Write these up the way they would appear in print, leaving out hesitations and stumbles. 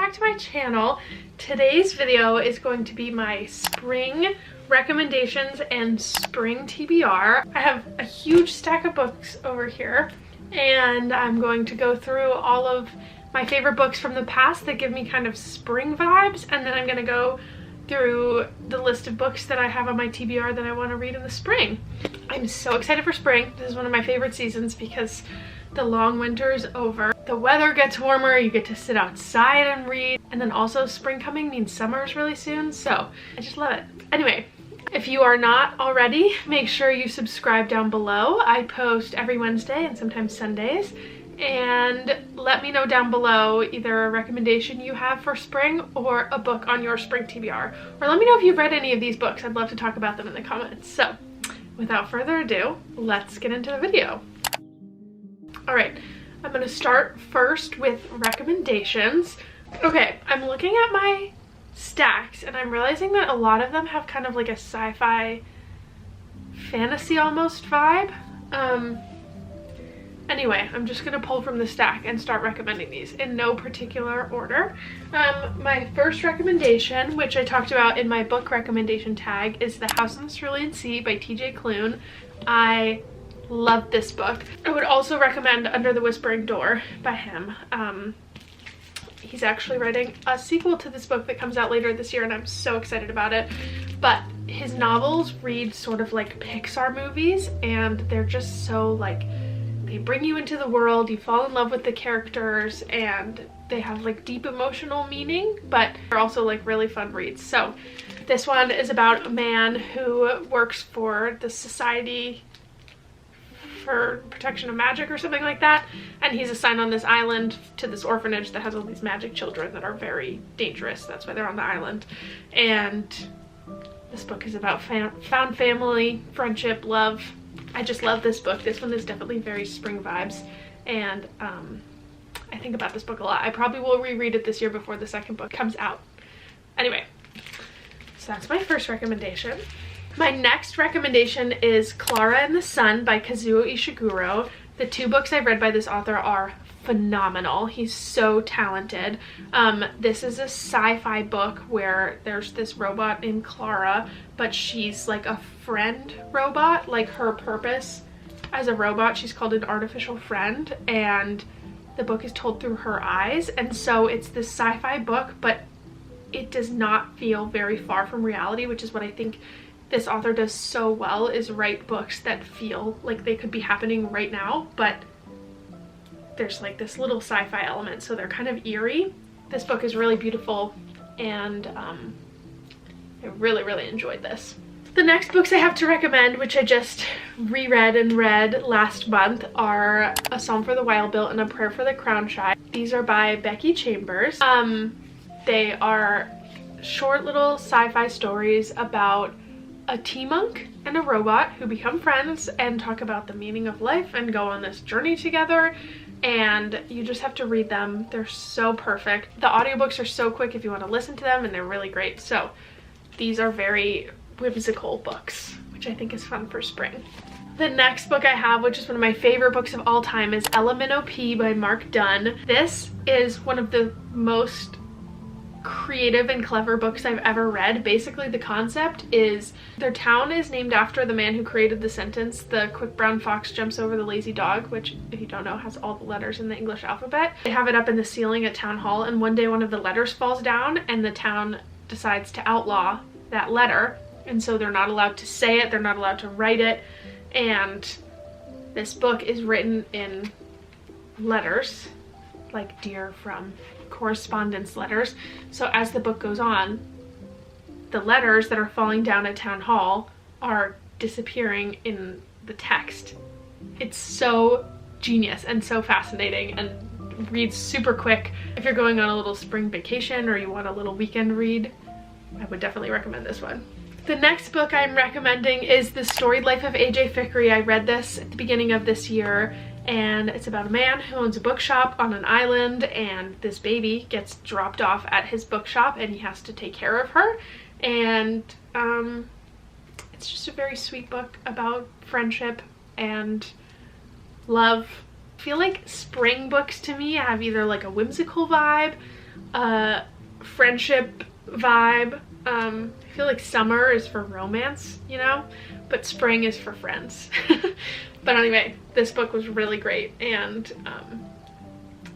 back to my channel. Today's video is going to be my spring recommendations and spring TBR. I have a huge stack of books over here and I'm going to go through all of my favorite books from the past that give me kind of spring vibes, and then I'm going to go through the list of books that I have on my TBR that I want to read in the spring. I'm so excited for spring. This is one of my favorite seasons because the long winter is over. The weather gets warmer, you get to sit outside and read, and then also spring coming means summer is really soon, so I just love it. Anyway, if you are not already, make sure you subscribe down below. I post every Wednesday and sometimes Sundays, and let me know down below either a recommendation you have for spring or a book on your spring TBR, or let me know if you've read any of these books. I'd love to talk about them in the comments. So without further ado, let's get into the video. All right, I'm gonna start first with recommendations. Okay, I'm looking at my stacks and I'm realizing that a lot of them have kind of like a sci-fi fantasy almost vibe. Anyway, I'm just gonna pull from the stack and start recommending these in no particular order. My first recommendation, which I talked about in my book recommendation tag, is The House on the Cerulean Sea by TJ Klune. I love this book. I would also recommend Under the Whispering Door by him. He's actually writing a sequel to this book that comes out later this year and I'm so excited about it. But his novels read sort of like Pixar movies and they're just so like, they bring you into the world, you fall in love with the characters, and they have like deep emotional meaning, but they're also like really fun reads. So this one is about a man who works for the Society for Protection of Magic or something like that, and he's assigned on this island to this orphanage that has all these magic children that are very dangerous. That's why they're on the island. And this book is about found family, friendship, love. I just love this book. This one is definitely very spring vibes, and I think about this book a lot. I probably will reread it this year before the second book comes out. Anyway, so that's my first recommendation. My next recommendation is Clara and the Sun by Kazuo Ishiguro. The two books I've read by this author are phenomenal. He's so talented. This is a sci-fi book where there's this robot named Clara, but she's like a friend robot. Like her purpose as a robot, she's called an artificial friend, and the book is told through her eyes. And so it's this sci-fi book, but it does not feel very far from reality, which is what I think this author does so well, is write books that feel like they could be happening right now, but there's like this little sci-fi element, so they're kind of eerie. This book is really beautiful, and I really enjoyed this. The next books I have to recommend, which I just reread and read last month, are A Psalm for the Wild-Built and A Prayer for the Crown-Shy. These are by Becky Chambers. They are short little sci-fi stories about a tea monk and a robot who become friends and talk about the meaning of life and go on this journey together, and you just have to read them. They're so perfect. The audiobooks are so quick if you want to listen to them, and they're really great. So these are very whimsical books, which I think is fun for spring. The next book I have, which is one of my favorite books of all time, is Elemental P by Mark Dunn. This is one of the most creative and clever books I've ever read. Basically the concept is their town is named after the man who created the sentence, "The quick brown fox jumps over the lazy dog," which, if you don't know, has all the letters in the English alphabet. They have it up in the ceiling at town hall, and one day one of the letters falls down and the town decides to outlaw that letter, and so they're not allowed to say it, they're not allowed to write it, and this book is written in letters, like dear from correspondence letters. So as the book goes on, the letters that are falling down at town hall are disappearing in the text. It's so genius and so fascinating and reads super quick. If you're going on a little spring vacation or you want a little weekend read, I would definitely recommend this one. The next book I'm recommending is The Storied Life of A.J. Fikry. I read this at the beginning of this year, and it's about a man who owns a bookshop on an island, and this baby gets dropped off at his bookshop and he has to take care of her. And it's just a very sweet book about friendship and love I feel like spring books to me have either like a whimsical vibe, a friendship vibe. I feel like summer is for romance, you know, but spring is for friends. But anyway, this book was really great, and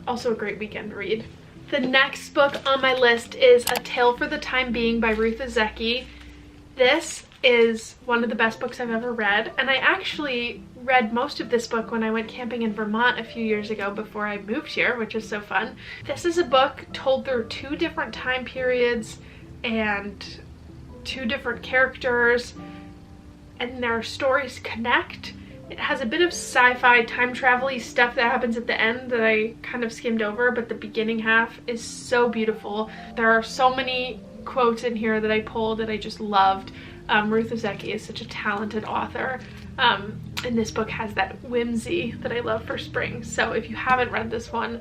also a great weekend read. The next book on my list is A Tale for the Time Being by Ruth Ozeki. This is one of the best books I've ever read, and I actually read most of this book when I went camping in Vermont a few years ago before I moved here, which is so fun. This is a book told through 2 different time periods and 2 different characters, and their stories connect. It has a bit of sci-fi time travel-y stuff that happens at the end that I kind of skimmed over, but the beginning half is so beautiful. There are so many quotes in here that I pulled that I just loved. Ruth Ozeki is such a talented author, and this book has that whimsy that I love for spring. So if you haven't read this one,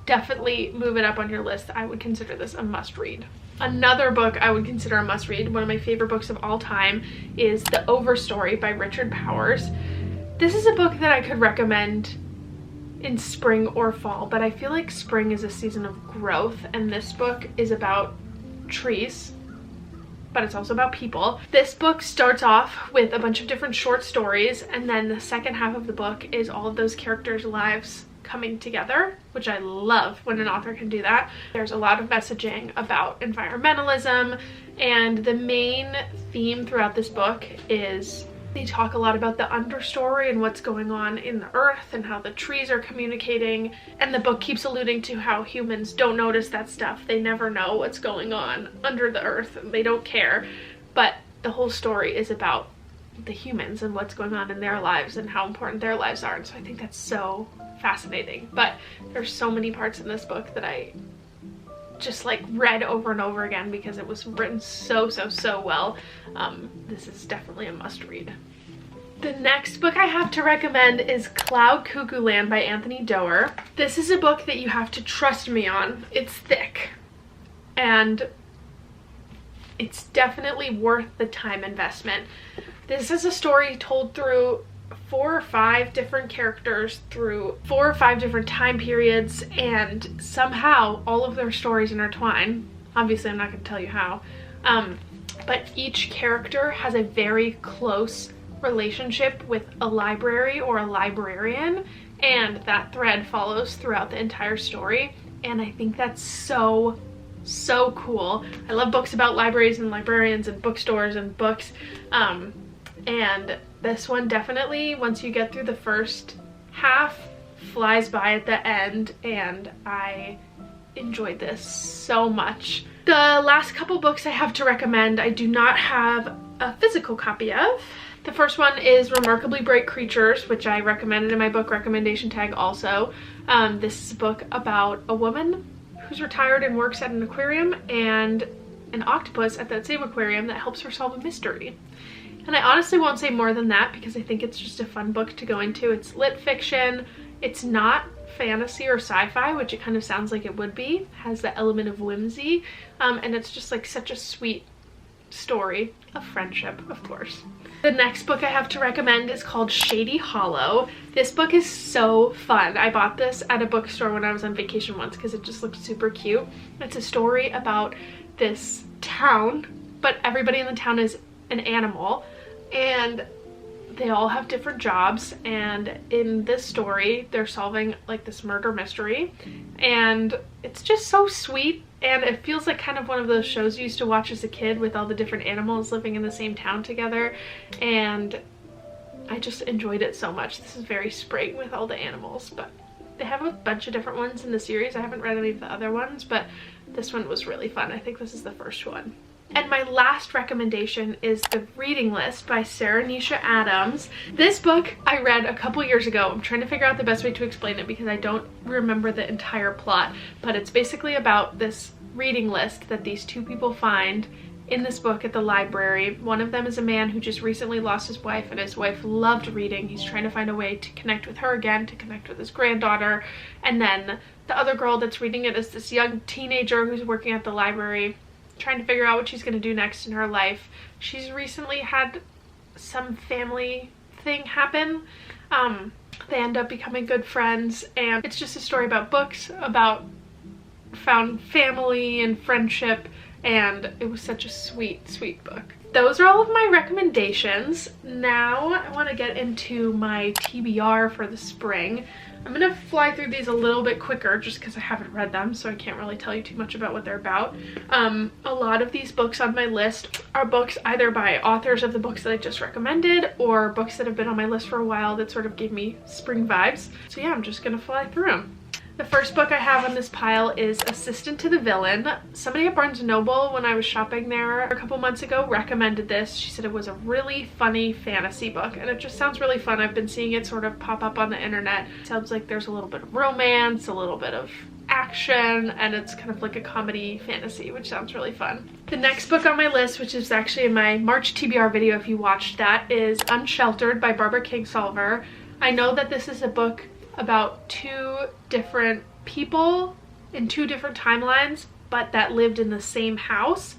definitely move it up on your list. I would consider this a must-read. Another book I would consider a must-read, one of my favorite books of all time, is The Overstory by Richard Powers. This is a book that I could recommend in spring or fall, but I feel like spring is a season of growth, and this book is about trees, but it's also about people. This book starts off with a bunch of different short stories, and then the second half of the book is all of those characters' lives coming together, which I love when an author can do that. There's a lot of messaging about environmentalism, and the main theme throughout this book is they talk a lot about the understory and what's going on in the earth and how the trees are communicating, and the book keeps alluding to how humans don't notice that stuff. They never know what's going on under the earth, and they don't care, but the whole story is about the humans and what's going on in their lives and how important their lives are. And so I think that's so fascinating. But there's so many parts in this book that I just like read over and over again because it was written so well. This is definitely a must read. The next book I have to recommend is Cloud Cuckoo Land by Anthony Doerr. This is a book that you have to trust me on. It's thick, and it's definitely worth the time investment. This is a story told through 4 or 5 different characters through 4 or 5 different time periods, and somehow all of their stories intertwine. Obviously, I'm not going to tell you how, but each character has a very close relationship with a library or a librarian, and that thread follows throughout the entire story, and I think that's so cool. I love books about libraries and librarians and bookstores and books, and this one definitely, once you get through the first half, flies by at the end, and I enjoyed this so much. The last couple books I have to recommend, I do not have a physical copy of. The first one is Remarkably Bright Creatures, which I recommended in my book recommendation tag also. This is a book about a woman who's retired and works at an aquarium, and an octopus at that same aquarium that helps her solve a mystery. And I honestly won't say more than that because I think it's just a fun book to go into. It's lit fiction. It's not fantasy or sci-fi, which it kind of sounds like it would be. It has the element of whimsy, and it's just like such a sweet story of friendship, of course. The next book I have to recommend is called Shady Hollow. This book is so fun. I bought this at a bookstore when I was on vacation once because it just looked super cute. It's a story about this town, but everybody in the town is an animal, and they all have different jobs, and in this story they're solving like this murder mystery, and it's just so sweet, and it feels like kind of one of those shows you used to watch as a kid with all the different animals living in the same town together, and I just enjoyed it so much. This is very spring with all the animals, but they have a bunch of different ones in the series. I haven't read any of the other ones, but this one was really fun. I think this is the first one. And my last recommendation is The Reading List by Sarah Nisha Adams. This book I read a couple years ago. I'm trying to figure out the best way to explain it because I don't remember the entire plot, but it's basically about this reading list that these 2 people find in this book at the library. One of them is a man who just recently lost his wife, and his wife loved reading. He's trying to find a way to connect with her again, to connect with his granddaughter. And then the other girl that's reading it is this young teenager who's working at the library, trying to figure out what she's going to do next in her life. She's recently had some family thing happen, They end up becoming good friends, and it's just a story about books, about found family and friendship, and it was such a sweet, sweet book. Those are all of my recommendations. Now I want to get into my TBR for the spring. I'm gonna fly through these a little bit quicker just because I haven't read them, so I can't really tell you too much about what they're about. A lot of these books on my list are books either by authors of the books that I just recommended or books that have been on my list for a while that sort of give me spring vibes. So yeah, I'm just gonna fly through them. The first book I have on this pile is Assistant to the Villain. Somebody at Barnes & Noble, when I was shopping there a couple months ago, recommended this. She said it was a really funny fantasy book, and it just sounds really fun. I've been seeing it sort of pop up on the internet. It sounds like there's a little bit of romance, a little bit of action, and it's kind of like a comedy fantasy, which sounds really fun. The next book on my list, which is actually in my March TBR video if you watched that, is Unsheltered by Barbara Kingsolver. I know that this is a book about two different people in two different timelines, but that lived in the same house,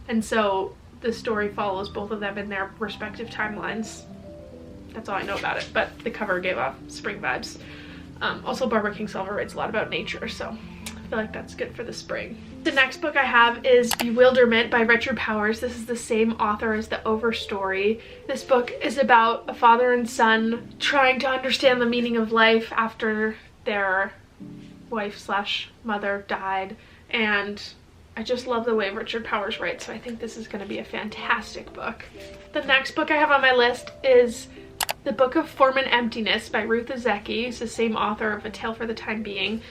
and so the story follows both of them in their respective timelines. That's all I know about it, but the cover gave off spring vibes. Also, Barbara Kingsolver writes a lot about nature, so I feel like that's good for the spring. The next book I have is Bewilderment by Richard Powers. This is the same author as The Overstory. This book is about a father and son trying to understand the meaning of life after their wife/mother died, and I just love the way Richard Powers writes, so I think this is going to be a fantastic book. The next book I have on my list is The Book of Form and Emptiness by Ruth Ozeki. It's the same author of A Tale for the Time Being.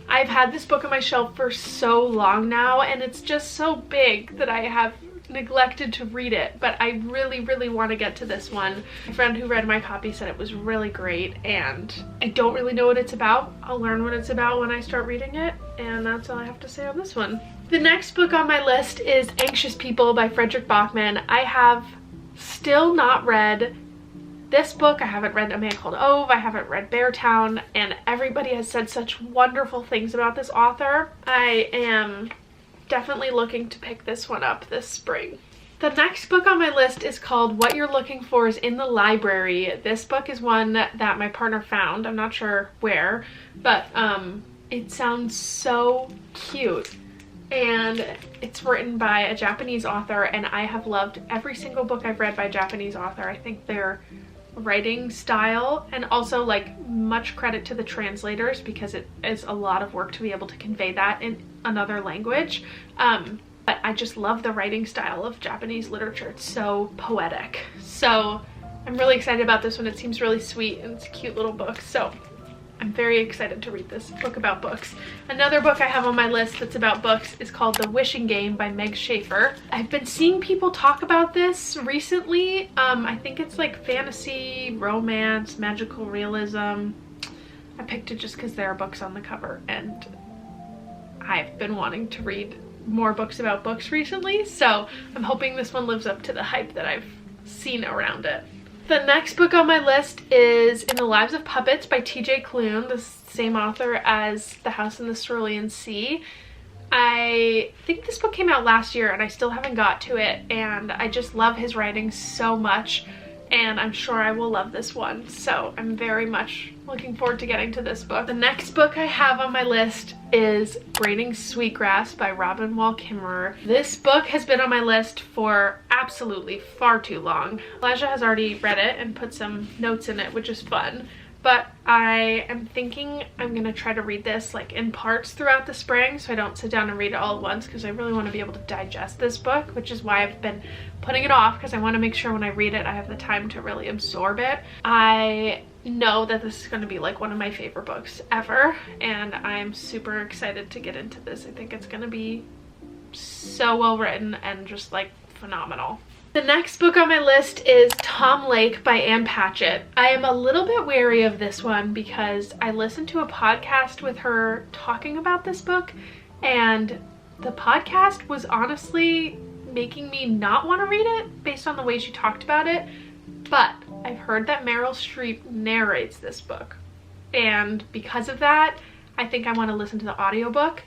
I've had this book on my shelf for so long now, and it's just so big that I have neglected to read it, but I really, really want to get to this one. My friend who read my copy said it was really great, and I don't really know what it's about. I'll learn what it's about when I start reading it, and that's all I have to say on this one. The next book on my list is Anxious People by Frederick Bachman. I have still not read this book. I haven't read A Man Called Ove, I haven't read Beartown, and everybody has said such wonderful things about this author. I am definitely looking to pick this one up this spring. The next book on my list is called What You're Looking For Is in the Library. This book is one that my partner found. I'm not sure where, but it sounds so cute. And it's written by a Japanese author, and I have loved every single book I've read by a Japanese author. I think their writing style, and also like much credit to the translators because it is a lot of work to be able to convey that in another language. But I just love the writing style of Japanese literature. It's so poetic. So I'm really excited about this one. It seems really sweet and it's a cute little book. So I'm very excited to read this book about books. Another book I have on my list that's about books is called The Wishing Game by Meg Schaefer. I've been seeing people talk about this recently. I think it's like fantasy, romance, magical realism. I picked it just because there are books on the cover, and I've been wanting to read more books about books recently, so I'm hoping this one lives up to the hype that I've seen around it. The next book on my list is In the Lives of Puppets by T.J. Klune, the same author as The House in the Cerulean Sea. I think this book came out last year and I still haven't got to it, and I just love his writing so much, and I'm sure I will love this one. So I'm very much looking forward to getting to this book. The next book I have on my list is Braiding Sweetgrass by Robin Wall Kimmerer. This book has been on my list for absolutely far too long. Elijah has already read it and put some notes in it, which is fun. But I am thinking I'm gonna try to read this like in parts throughout the spring, so I don't sit down and read it all at once, because I really want to be able to digest this book, which is why I've been putting it off, because I want to make sure when I read it I have the time to really absorb it. I know that this is going to be like one of my favorite books ever, and I'm super excited to get into this. I think it's going to be so well written and just like phenomenal. The next book on my list is Tom Lake by Ann Patchett. I am a little bit wary of this one because I listened to a podcast with her talking about this book, and the podcast was honestly making me not want to read it based on the way she talked about it. But I've heard that Meryl Streep narrates this book, and because of that, I think I want to listen to the audiobook.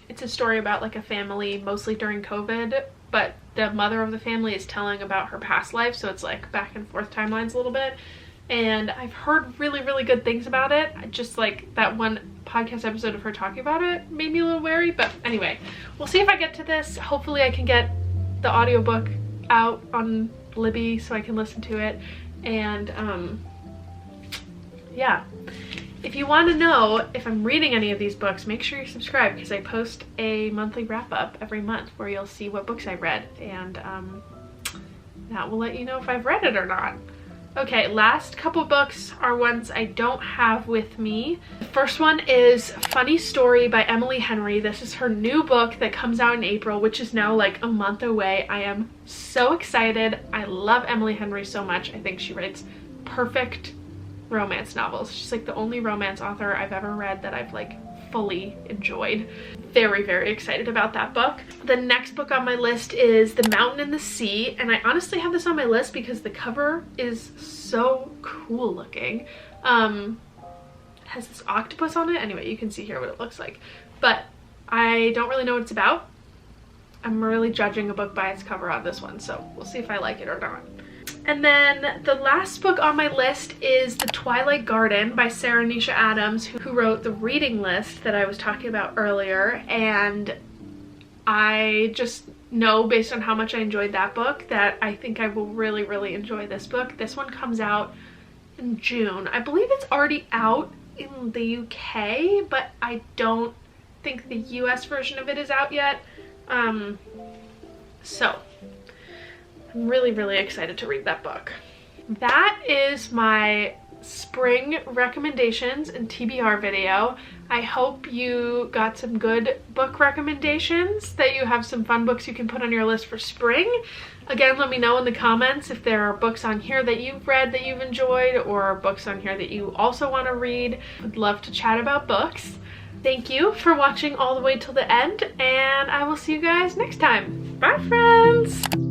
It's a story about like a family, mostly during COVID, but the mother of the family is telling about her past life, so it's like back and forth timelines a little bit. and I've heard really, really good things about it. Just like that one podcast episode of her talking about it made me a little wary, but anyway, we'll see if I get to this. Hopefully I can get the audiobook out on Libby so I can listen to it. And yeah, if you want to know if I'm reading any of these books, make sure you subscribe, because I post a monthly wrap-up every month where you'll see what books I read, and that will let you know if I've read it or not. Okay, last couple books are ones I don't have with me. The first one is Funny Story by Emily Henry. This is her new book that comes out in April, which is now like a month away. I am so excited. I love Emily Henry so much. I think she writes perfect romance novels. She's like the only romance author I've ever read that I've like fully enjoyed. Very, very excited about that book. The next book on my list is The Mountain and the Sea, and I honestly have this on my list because the cover is so cool looking. It has this octopus on it. Anyway, you can see here what it looks like, but I don't really know what it's about. I'm really judging a book by its cover on this one, so we'll see if I like it or not. And then the last book on my list is The Twilight Garden by Sarah Nisha Adams, who wrote the reading list that I was talking about earlier. And I just know, based on how much I enjoyed that book, that I think I will really, really enjoy this book. This one comes out in June. I believe it's already out in the UK, but I don't think the US version of it is out yet. So I'm really, really excited to read that book. That is my spring recommendations and TBR video. I hope you got some good book recommendations, that you have some fun books you can put on your list for spring. Again, let me know in the comments if there are books on here that you've read that you've enjoyed, or books on here that you also want to read. I'd love to chat about books. Thank you for watching all the way till the end, and I will see you guys next time. Bye, friends!